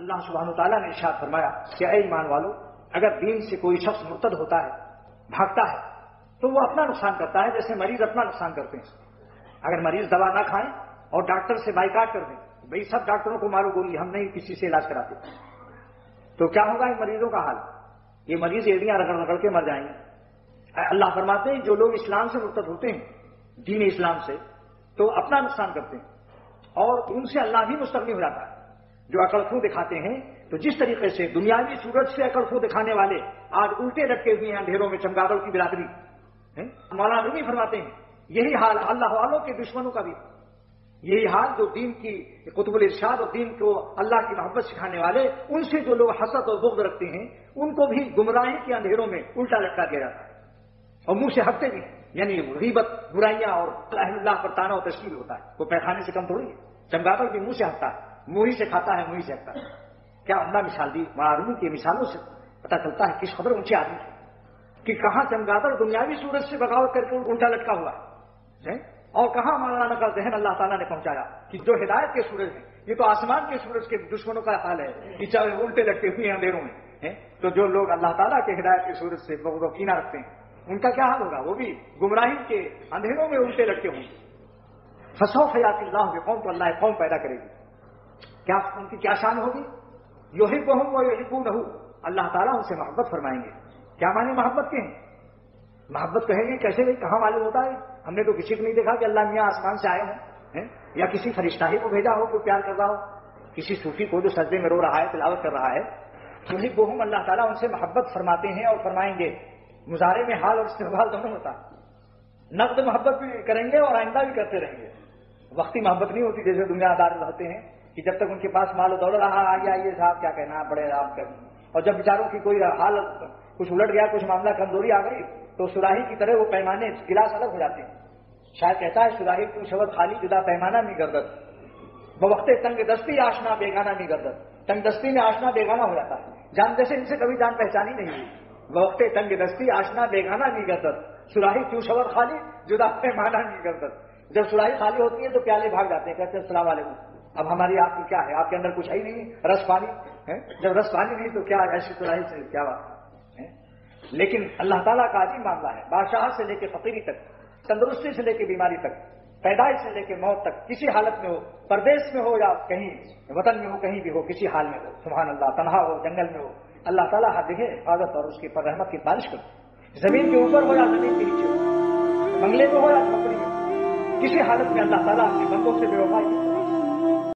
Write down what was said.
اللہ سبحانہ تعالیٰ نے ارشاد فرمایا کہ اے ایمان والو، اگر دین سے کوئی شخص مرتد ہوتا ہے، بھاگتا ہے، تو وہ اپنا نقصان کرتا ہے جیسے مریض اپنا نقصان کرتے ہیں۔ اگر مریض دوا نہ کھائیں اور ڈاکٹر سے بائیکاٹ کر دیں، بھئی سب ڈاکٹروں کو مارو گولی، ہم نہیں کسی سے علاج کراتے، تو کیا ہوگا ان مریضوں کا حال؟ یہ مریض ایڑیاں رگڑ رگڑ کے مر جائیں گے۔ اللہ فرماتے ہیں جو لوگ اسلام سے مرتد ہوتے ہیں، دین اسلام سے، تو اپنا نقصان کرتے ہیں اور ان سے اللہ بھی مستغنی ہو جاتا ہے۔ جو عقل خو دکھاتے ہیں، تو جس طریقے سے دنیاوی صورت سے عقل خو دکھانے والے آج الٹے لٹکے ہوئے ہیں اندھیروں میں، چمگادڑ کی برادری، مولانا رومی فرماتے ہیں یہی حال اللہ والوں کے دشمنوں کا بھی، یہی حال جو دین کی قطب الارشاد اور دین کو اللہ کی محبت سکھانے والے، ان سے جو لوگ حسد اور بغض رکھتے ہیں، ان کو بھی گمراہی کے اندھیروں میں الٹا لٹکا دیا جاتا ہے اور منہ سے ہٹتے بھی ہیں، یعنی غیبت، برائیاں اور اہل اللہ پر تانا و تشکیل ہوتا ہے، وہ پیخانے سے کم تھوڑی ہے۔ چمگادڑ بھی منہ سے ہٹتا ہے، منہ ہی سے کھاتا ہے، منہ ہی سے ہٹتا ہے۔ کیا اللہ مثال دی؟ معلوم کی مثالوں سے پتہ چلتا ہے کس خبر اونچے آدمی ہے کہ کہاں چمگادڑ دنیاوی صورت سے بغاوت کر کے الٹا لٹکا ہوا ہے، اور کہاں مولانا کا ذہن اللہ تعالیٰ نے پہنچایا کہ جو ہدایت کے سورج ہیں، یہ تو آسمان کے سورج کے دشمنوں کا حال ہے کہ چاہے الٹے لٹکے ہوئے ہیں اندھیروں میں، تو جو لوگ اللہ تعالیٰ کے ہدایت کے سورج سے بغض و کینہ رکھتے ہیں، ان کا کیا حال ہوگا؟ وہ بھی گمراہی کے اندھیروں میں الٹے لٹکے ہوں گے۔ فسوف یأتی اللہ بقوم، تو اللہ قوم پیدا کرے گی، کیا ان کی کیا شان ہوگی؟ یحبہم و یحبونہ، اللہ تعالیٰ ان سے محبت فرمائیں گے۔ کیا معنی محبت کے ہیں؟ محبت کہیں گے کیسے بھائی؟ کہاں معلوم ہوتا ہے؟ ہم نے تو کسی کو نہیں دیکھا کہ اللہ میاں آسمان سے آئے ہوں یا کسی فرشتہ ہی کو بھیجا ہو کوئی پیار کر رہا ہو، کسی صوفی کو جو سجدے میں رو رہا ہے، تلاوت کر رہا ہے۔ یحبہم، اللہ تعالیٰ ان سے محبت فرماتے ہیں اور فرمائیں گے۔ مضارع میں حال اور استقبال دونوں ہوتا ہے، نقد محبت بھی کریں گے اور آئندہ بھی کرتے رہیں گے۔ وقتی محبت نہیں ہوتی جیسے دنیا دار ہوتے ہیں کہ جب تک ان کے پاس مال و دولت رہا، آئیے صاحب کیا کہنا، بڑے آپ کا، اور جب بیچاروں کی کوئی حالت کچھ الٹ گیا، کچھ معاملہ کمزوری آ گئی، تو سراہی کی طرح وہ پیمانے گلاس الگ ہو جاتے ہیں۔ شاید کہتا ہے سراہی تو شبد خالی جدا پیمانہ نہیں گردد، بوقت تنگ دستی آشنا بیگانہ نہیں گردد، تنگ دستی میں آشنا بیگانہ ہو جاتا ہے۔ جان جیسے ان سے کبھی جان پہچانی نہیں ہوئی، بوقت تنگ دستی آشنا بیگانہ نہیں گردد، سراہی کیوں شبد خالی جدا پیمانہ نہیں گردد۔ جب سراہی خالی ہوتی ہے تو پیالے بھاگ جاتے ہیں، کہتے ہیں السلام علیکم، اب ہماری آپ کی کیا ہے، آپ کے اندر کچھ ہے ہی نہیں، رس پانی ہے، جب رس پانی نہیں تو کیا ایسی سراہی سے کیا بات ہے۔ لیکن اللہ تعالیٰ کا عظیم معاملہ ہے، بادشاہ سے لے کے فقیری تک، تندرستی سے لے کے بیماری تک، پیدائش سے لے کے موت تک، کسی حالت میں ہو، پردیش میں ہو یا کہیں وطن میں ہو، کہیں بھی ہو، کسی حال میں ہو، سبحان اللہ، تنہا ہو، جنگل میں ہو، اللہ تعالیٰ ہر جگہ حفاظت اور اس کی پر رحمت کی بارش کرتے، زمین کے اوپر ہو یا زمین کے نیچے ہو، بنگلے میں ہو یا جھونپڑی میں ہو، کسی حالت میں اللہ تعالیٰ اپنے بندوں سے بے وفائی